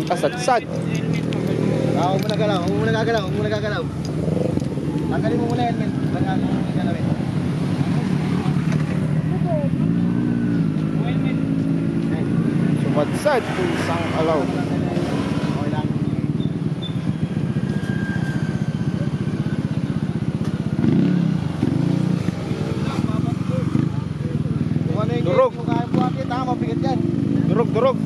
Kasad-sad. Huwag mo na galaw, huwag mo na gagalaw, huwag mo na gagalaw. Tanggalin mo muna helmet. Ba't mo muna galawin? Sumadsad. Pusang alaw. Okay lang. Durog. Kung kaya buhakit ha, mabigat yan. Durog, durog.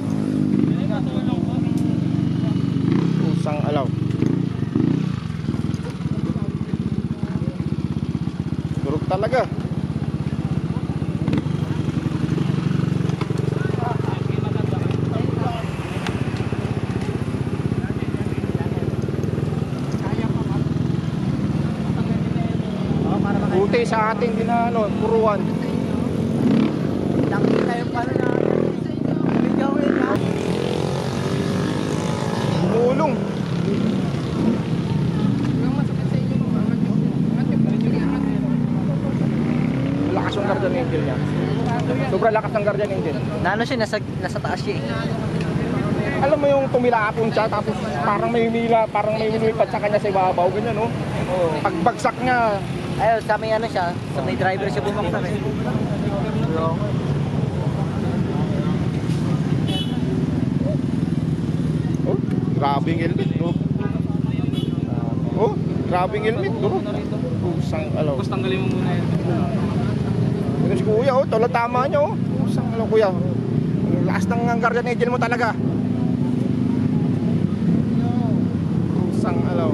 Pusang alaw. Durog talaga. Buti sa ating dinano, puruan. Nakita yung pano na video yun ha. Mulong. Lakas yung guardian angel niya. Sobrang lakas ng guardian angel. Nano siya, nasa taas siya eh. Alam mo yung tumilapon siya tapos parang may lumipad sa kanya sa ibabaw, ganyan no? Oh. Pagbagsak niya, Ayun, sa may ano siya, sa may driver siya bumaksak eh. oh, grabing helmet, no? Oh, grabing helmet, no? Pusang alaw. Tapos tanggalin mo muna yan. Ito si kuya, oh, tala tama niya, oh. Pusang alaw, kuya. Lakas ng guardian angel mo talaga. Pusang alaw.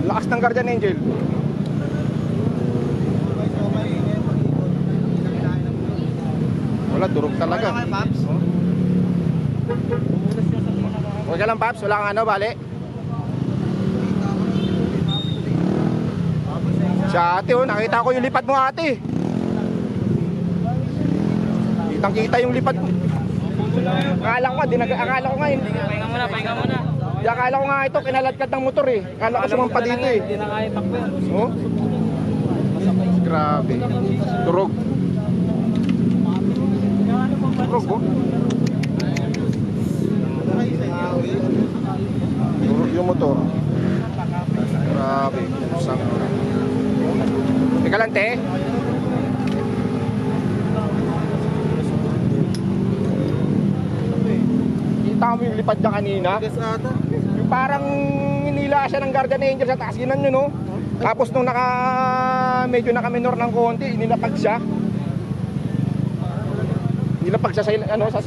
Lakas ng guardian angel. Wala, durog talaga. Okay ka lang, Paps? Wala kang ano, bali? Si ate, oh, nakita ko yung lipad mo, ate. Kitang kita yung lipad mo. Akala ko nga, Pahinga muna, pahinga muna. akala ko nga ito, kinaladkad ng motor eh. Akala ko sumampa dito eh. Hindi na kaya takbo yan. Oh? Grabe. Durog. Durog, oh. Durog yung motor. Grabe. Pusang. Teka lang, te. Kita mo yung lipad niya kanina? Yung parang hinila siya ng guardian angel sa taas. Ginan nyo, no? Tapos nung medyo naka-minor ng konti, inilapag siya. Inilapag siya sa, ano, sa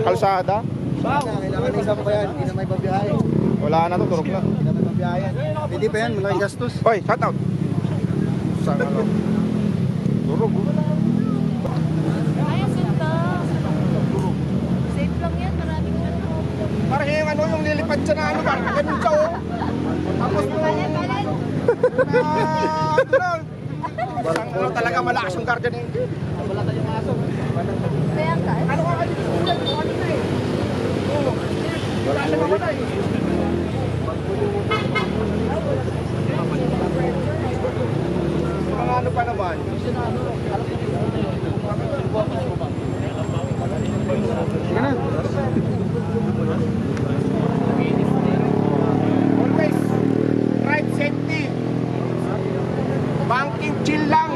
kalsada. Kailangan isang pa yan, hindi na may babiyahe. Wala na to, turok na. Hindi na may babiyahe. Hindi pa yan, malaking gastos. Hoy, shout out. Sang ano? Turok. Ay, sinta. Safe lang yan, maraming ano. Parang yung ano, yung lilipad siya na ano, parang ganun siya, oh. Tapos mo, sang ano talaga malakas yung guardian angel. Nabalatan yung aso. Kaya ka, Ano ka kayo? Wala siya nawala eh. Mga ano pa naman? Sige na. Always ride safety. Banking chill lang.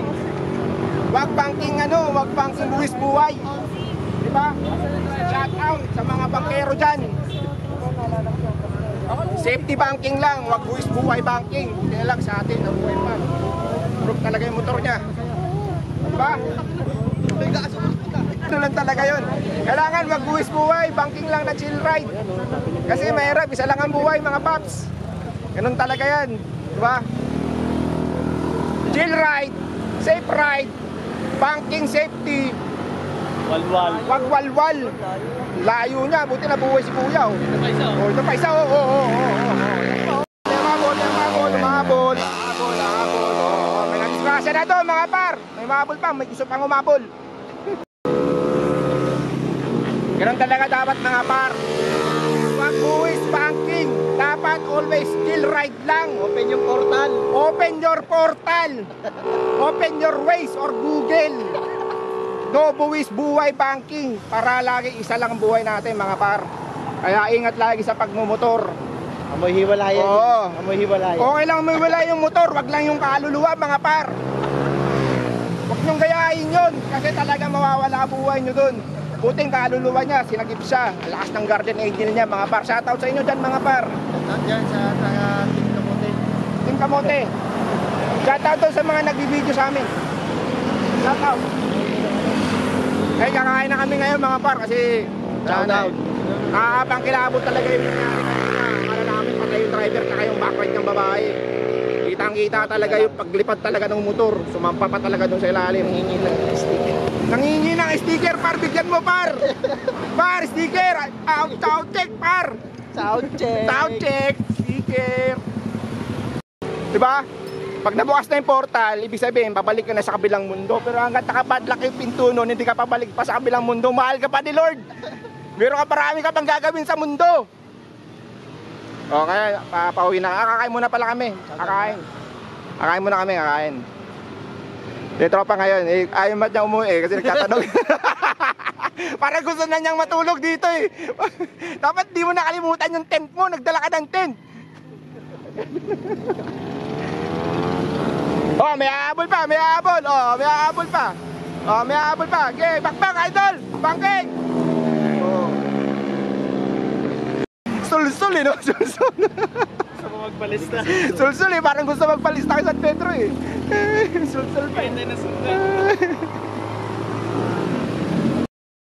Wag banking ano, wag banking buwis buhay. Diba? Shout out sa mga bankero dyan. Safety banking lang, wag buwis buhay banking. Hindi na lang sa atin, ang buhay pa. Proof talaga yung motor niya. Diba? Ano lang talaga yun. Kailangan wag buwis buhay, banking lang na chill ride. Kasi mahirap, isa lang ang buhay mga paps. Ganun talaga yan. Diba? Chill ride, safe ride, banking safety. Walwal. Wag walwal. Layo niya, buti nabuhay si kuya. Oh. Ito pa isa. Oh, ito pa isa. Umabol. May nagdisgrasya na doon mga par. May umabol pa, may gusto pang umabol. Ganun talaga dapat mga par. Wag buwis banking. Dapat at always chill ride lang. Open yung portal. Open your portal. Open your Waze or Google. No buwis buhay banking. Para lagi isa lang ang buhay natin mga par. Kaya ingat lagi sa pagmumotor. Amoy hiwalayan. Oo. Amoy hiwalayan. Okay lang may wala yung motor, wag lang yung kaluluwa mga par. Huwag niyong gayahin yun kasi talaga mawawala buhay niyo dun. Puting kaluluwa niya, sinagip siya. Ang lakas ng guardian angel niya mga par. Shoutout sa inyo dyan mga par. Diyan sa Team Kamote. Team Kamote. Shoutout doon sa mga nagbibideo sa amin. Shoutout. Eh kakain na kami ngayon mga par kasi Shoutout. nakakapang kilabot talaga yung nangyari kanina. Akala namin patay yung driver na yung backride ng babae. Kitang-kita talaga yung paglipad talaga ng motor. Sumampa pa talaga doon sa ilalim. Nangingi ng sticker par, bigyan mo par. Par, sticker. Sound check par. Sound check. Sound check, sticker. Diba? Pag nabukas na yung portal, ibig sabihin, babalik ka na sa kabilang mundo. Pero hanggang nakapadlock yung pinto nun, hindi ka pabalik pa sa kabilang mundo. Mahal ka pa ni Lord. Meron ka marami ka pang gagawin sa mundo. Okay, papauwi na. Kakain muna pala kami. Kakain muna kami, kakain. Yung tropa ngayon, ayaw mat niya umuwi kasi nagtatanong. Parang gusto na niyang matulog dito eh. Dapat di mo nakalimutan yung tent mo, nagdala ka ng tent. Oh, may aabol pa, may aabol. Oh, may aabol pa. Oh, may aabol pa. Okay, bakbak idol. Bangking. Oh. Sul-sul eh, no? Sul-sul. Gusto mo magpalista? Sul-sul eh, parang gusto magpalista kay San Pedro eh. Sul-sul pa. Hindi na sundan.